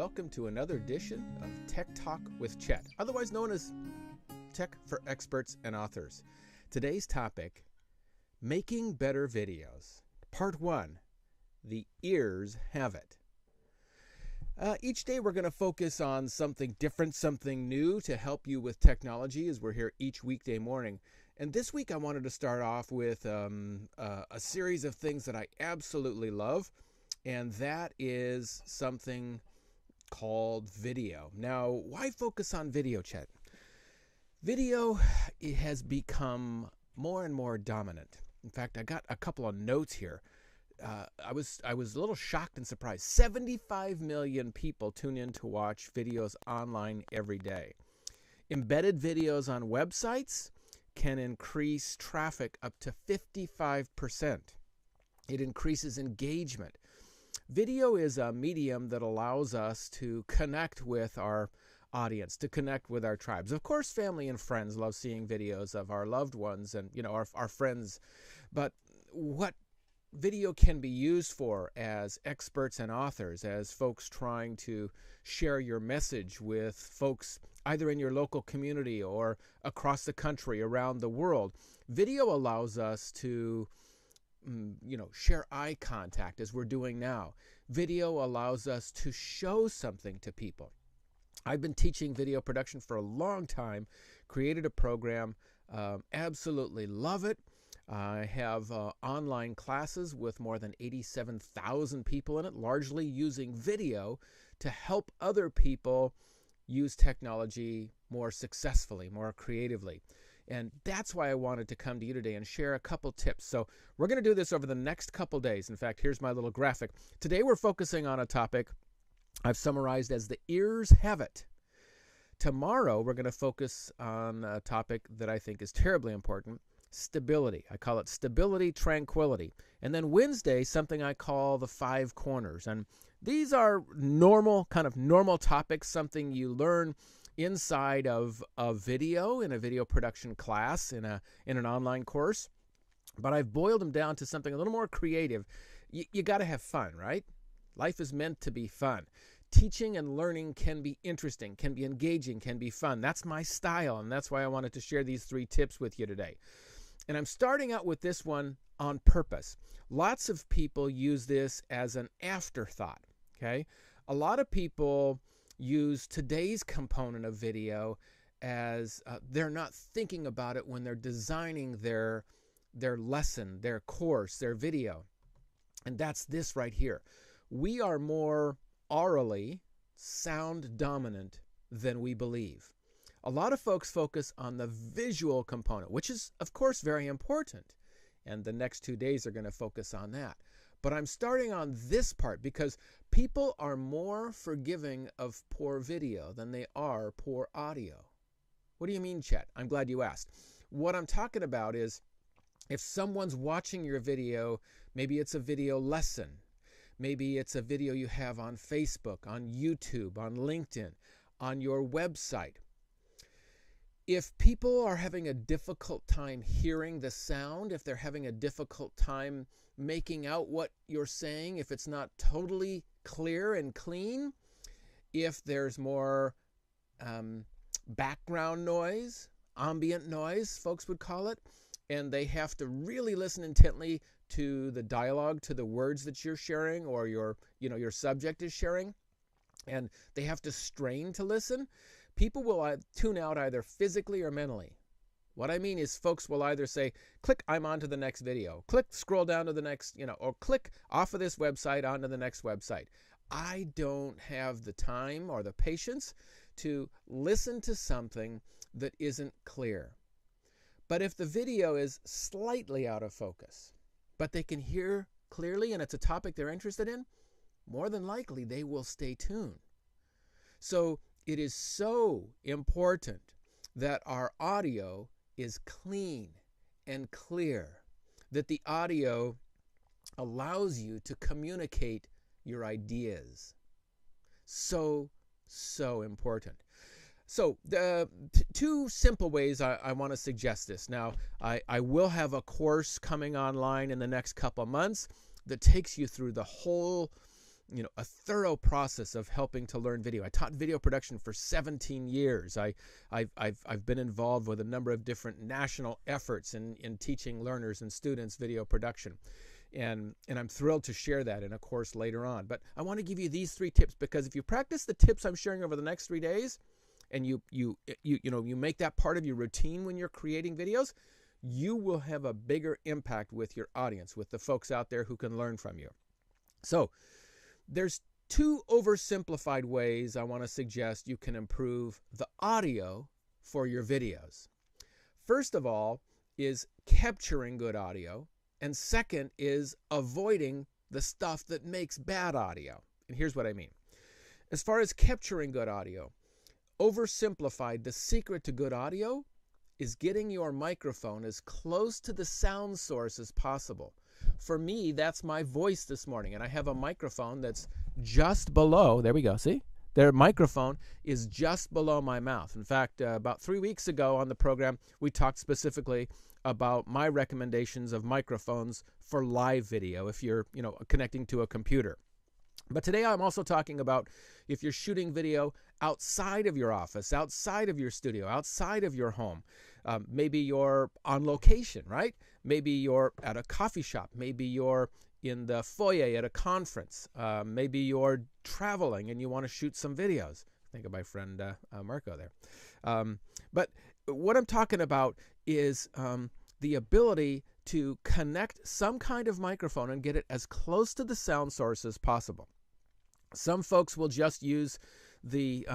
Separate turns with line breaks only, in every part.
welcome to another edition of Tech Talk with Chet, otherwise known as Tech for Experts and Authors. Today's topic, making better videos. Part 1, the ears have it. Each day we're going to focus on something different, something new to help you with technology as we're here each weekday morning. And this week I wanted to start off with a series of things that I absolutely love, and that is something called video. Now, why focus on video, Chet? Video has become more and more dominant. In fact, I got a couple of notes here. I was a little shocked and surprised. 75 million people tune in to watch videos online every day. Embedded videos on websites can increase traffic up to 55%. It increases engagement. Video is a medium that allows us to connect with our audience, to connect with our tribes. Of course, family and friends love seeing videos of our loved ones and, our friends. But what video can be used for as experts and authors, as folks trying to share your message with folks either in your local community or across the country, around the world. Video allows us to share eye contact as we're doing now. Video allows us to show something to people. I've been teaching video production for a long time, created a program, absolutely love it. I have online classes with more than 87,000 people in it, largely using video to help other people use technology more successfully, more creatively. And that's why I wanted to come to you today and share a couple tips. So we're going to do this over the next couple days. In fact, here's my little graphic. Today we're focusing on a topic I've summarized as the ears have it. Tomorrow we're going to focus on a topic that I think is terribly important, stability. I call it stability, tranquility. And then Wednesday, something I call the 5 corners. And these are normal topics, something you learn inside of a video, in a video production class, in an online course. But I've boiled them down to something a little more creative. You got to have fun, right? Life is meant to be fun. Teaching and learning can be interesting, can be engaging, can be fun. That's my style, and that's why I wanted to share these 3 tips with you today. And I'm starting out with this one on purpose. Lots of people use this as an afterthought, okay? A lot of people use today's component of video as they're not thinking about it when they're designing their lesson, their course, their video. And that's this right here. We are more orally sound dominant than we believe. A lot of folks focus on the visual component, which is, of course, very important. And the next 2 days are going to focus on that. But I'm starting on this part because people are more forgiving of poor video than they are poor audio. What do you mean, Chet? I'm glad you asked. What I'm talking about is if someone's watching your video, maybe it's a video lesson. Maybe it's a video you have on Facebook, on YouTube, on LinkedIn, on your website. If people are having a difficult time hearing the sound, if they're having a difficult time making out what you're saying, if it's not totally clear and clean, if there's more background noise, ambient noise, folks would call it, and they have to really listen intently to the dialogue, to the words that you're sharing or your subject is sharing, and they have to strain to listen, people will tune out either physically or mentally. What I mean is folks will either say, click, I'm on to the next video. Click, scroll down to the next, or click off of this website onto the next website. I don't have the time or the patience to listen to something that isn't clear. But if the video is slightly out of focus, but they can hear clearly and it's a topic they're interested in, more than likely they will stay tuned. So it is so important that our audio is clean and clear, that the audio allows you to communicate your ideas. So important. So the 2 simple ways I want to suggest this. Now, I will have a course coming online in the next couple of months that takes you through the whole a thorough process of helping to learn video. I taught video production for 17 years. I've been involved with a number of different national efforts in teaching learners and students video production. And I'm thrilled to share that in a course later on. But I want to give you these 3 tips, because if you practice the tips I'm sharing over the next 3 days, and you make that part of your routine when you're creating videos, you will have a bigger impact with your audience, with the folks out there who can learn from you. So there's 2 oversimplified ways I want to suggest you can improve the audio for your videos. First of all is capturing good audio, and second is avoiding the stuff that makes bad audio. And here's what I mean. As far as capturing good audio, oversimplified, the secret to good audio is getting your microphone as close to the sound source as possible. For me, that's my voice this morning, and I have a microphone that's just below, there we go, see? Their microphone is just below my mouth. In fact, about 3 weeks ago on the program, we talked specifically about my recommendations of microphones for live video if you're, connecting to a computer. But today I'm also talking about if you're shooting video outside of your office, outside of your studio, outside of your home. Maybe you're on location, right? Maybe you're at a coffee shop. Maybe you're in the foyer at a conference. Maybe you're traveling and you want to shoot some videos. Think of my friend Marco there. But what I'm talking about is the ability to connect some kind of microphone and get it as close to the sound source as possible. Some folks will just use the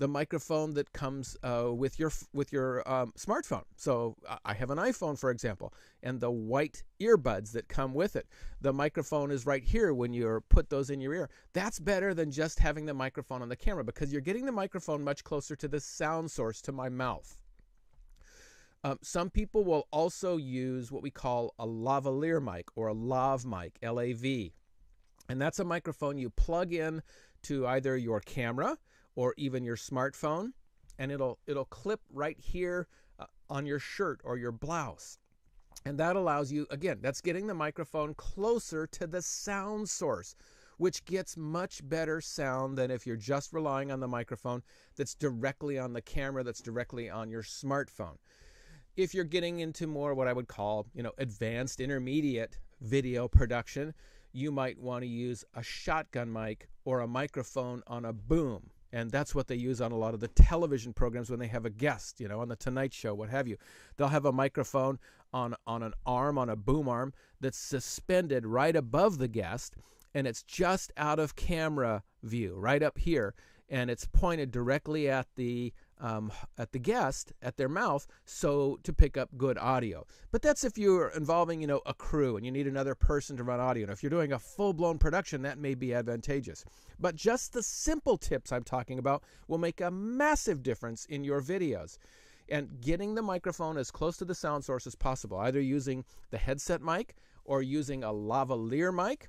microphone that comes with your smartphone. So I have an iPhone, for example, and the white earbuds that come with it. The microphone is right here when you put those in your ear. That's better than just having the microphone on the camera, because you're getting the microphone much closer to the sound source, to my mouth. Some people will also use what we call a lavalier mic, or a lav mic, L-A-V. And that's a microphone you plug in to either your camera or even your smartphone, and it'll clip right here on your shirt or your blouse. And that allows you, again, that's getting the microphone closer to the sound source, which gets much better sound than if you're just relying on the microphone that's directly on the camera, that's directly on your smartphone. If you're getting into more what I would call, advanced intermediate video production, you might want to use a shotgun mic or a microphone on a boom. And that's what they use on a lot of the television programs when they have a guest, on the Tonight Show, what have you. They'll have a microphone on an arm, on a boom arm, that's suspended right above the guest, and it's just out of camera view, right up here, and it's pointed directly at the guest, at their mouth, so to pick up good audio. But that's if you're involving, a crew and you need another person to run audio. And if you're doing a full-blown production, that may be advantageous. But just the simple tips I'm talking about will make a massive difference in your videos. And getting the microphone as close to the sound source as possible, either using the headset mic or using a lavalier mic.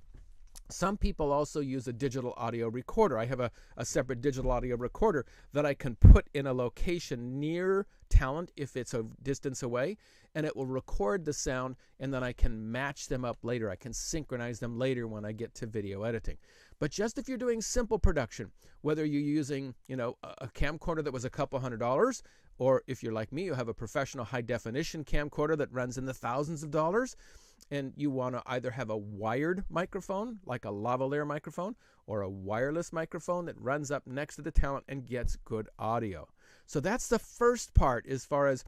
Some people also use a digital audio recorder. I have a separate digital audio recorder that I can put in a location near talent if it's a distance away, and it will record the sound, and then I can match them up later. I can synchronize them later when I get to video editing. But just if you're doing simple production, whether you're using, a camcorder that was a couple $100, or if you're like me, you have a professional high-definition camcorder that runs in the thousands of dollars, and you want to either have a wired microphone, like a lavalier microphone, or a wireless microphone that runs up next to the talent and gets good audio. So that's the first part as far as,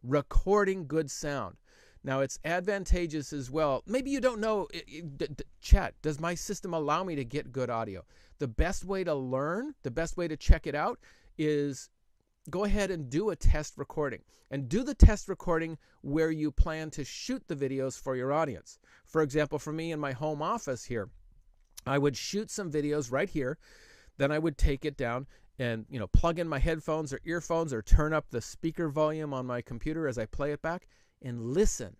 recording good sound. Now, it's advantageous as well. Maybe you don't know, Chet, does my system allow me to get good audio? The best way to learn, the best way to check it out is go ahead and do a test recording, and do the test recording where you plan to shoot the videos for your audience. For example, for me in my home office here, I would shoot some videos right here. Then I would take it down and, plug in my headphones or earphones or turn up the speaker volume on my computer as I play it back and listen.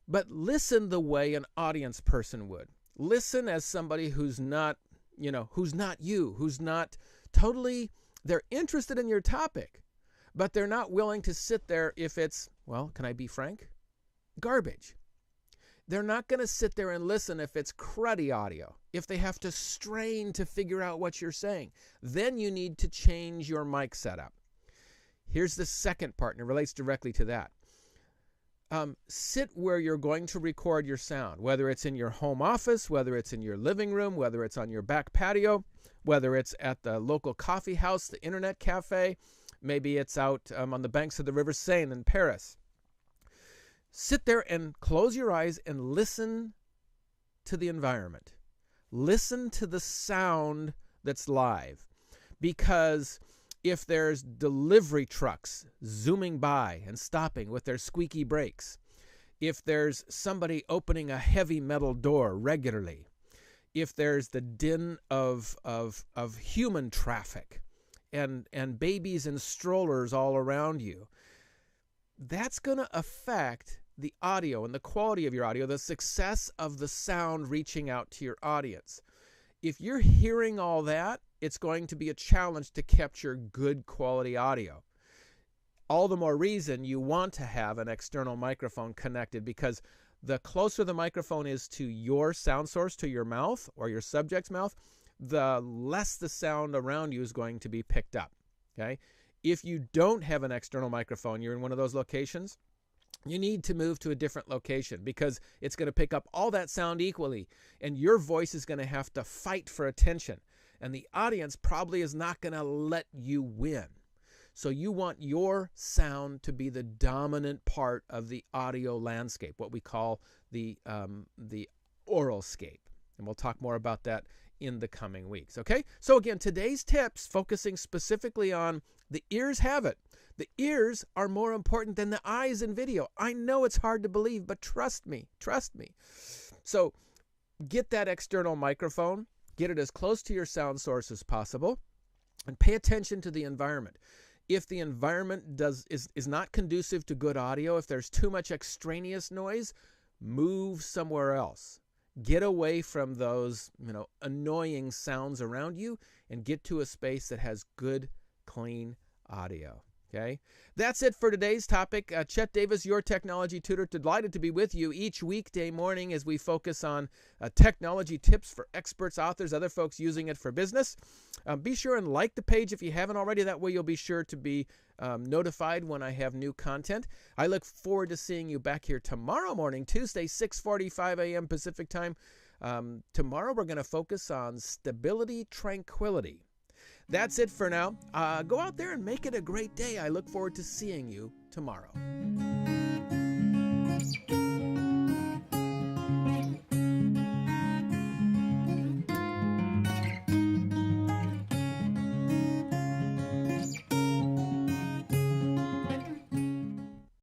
But listen the way an audience person would. Listen as somebody who's not you, who's not totally, they're interested in your topic, but they're not willing to sit there if it's, well, can I be frank? Garbage. They're not going to sit there and listen if it's cruddy audio, if they have to strain to figure out what you're saying. Then you need to change your mic setup. Here's the second part, and it relates directly to that. Sit where you're going to record your sound, whether it's in your home office, whether it's in your living room, whether it's on your back patio, whether it's at the local coffee house, the internet cafe, maybe it's out on the banks of the River Seine in Paris. Sit there and close your eyes and listen to the environment. Listen to the sound that's live. Because if there's delivery trucks zooming by and stopping with their squeaky brakes, if there's somebody opening a heavy metal door regularly, if there's the din of human traffic and babies and strollers all around you, that's going to affect the audio and the quality of your audio, the success of the sound reaching out to your audience. If you're hearing all that, it's going to be a challenge to capture good quality audio. All the more reason you want to have an external microphone connected, because the closer the microphone is to your sound source, to your mouth or your subject's mouth, the less the sound around you is going to be picked up. Okay? If you don't have an external microphone, you're in one of those locations, you need to move to a different location, because it's going to pick up all that sound equally, and your voice is going to have to fight for attention, and the audience probably is not going to let you win. So you want your sound to be the dominant part of the audio landscape, what we call the oral scape, and we'll talk more about that in the coming weeks. Okay, so again, today's tips focusing specifically on the ears have it. The ears are more important than the eyes in video. I know it's hard to believe, but trust me. So get that external microphone, get it as close to your sound source as possible, and pay attention to the environment. If the environment is not conducive to good audio, if there's too much extraneous noise, move somewhere else. Get away from those, annoying sounds around you and get to a space that has good, clean audio. Okay, that's it for today's topic. Chet Davis, your technology tutor, delighted to be with you each weekday morning as we focus on technology tips for experts, authors, other folks using it for business. Be sure and like the page if you haven't already. That way you'll be sure to be notified when I have new content. I look forward to seeing you back here tomorrow morning, Tuesday, 6:45 a.m. Pacific time. Tomorrow we're going to focus on stability, tranquility. That's it for now. Go out there and make it a great day. I look forward to seeing you tomorrow.